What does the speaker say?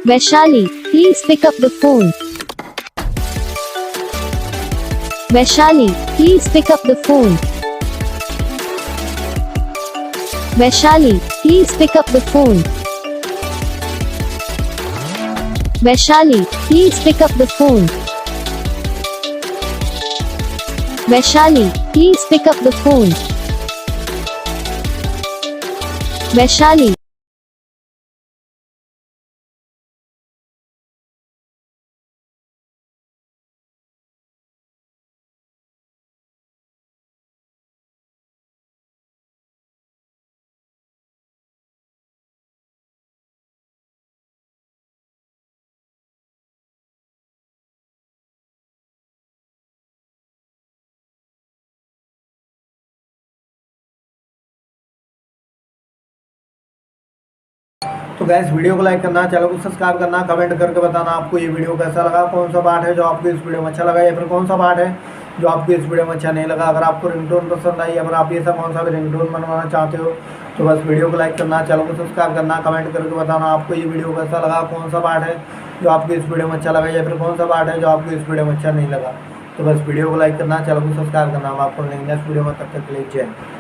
Vaishali, please pick up the phone. Vaishali, please pick up the phone. Vaishali, please pick up the phone. Vaishali, please pick up the phone. Vaishali, please pick up the phone. Vaishali. तो gas video को like करना, channel को subscribe करना, comment करके बताना आपको ये video कैसा लगा, कौन सा पार्ट है जो आपको इस वीडियो में अच्छा लगा या फिर कौन सा पार्ट है जो आपको इस वीडियो में अच्छा नहीं लगा। अगर आपको रिंगटोन पसंद आई या फिर आप ये सब कौन सा भी रिंगटोन बनवाना चाहते हो तो बस वीडियो को लाइक करना, चैनल को सब्सक्राइब करना, कमेंट करके बताना आपको ये वीडियो कैसा लगा, कौन सा पार्ट है जो आपको इस वीडियो में अच्छा लगा या फिर कौन सा पार्ट है जो आपको इस वीडियो में अच्छा नहीं लगा। तो बस वीडियो को लाइक करना, चैनल को सब्सक्राइब करना। हम आपको नेक्स्ट वीडियो में तब तक के लिए जय।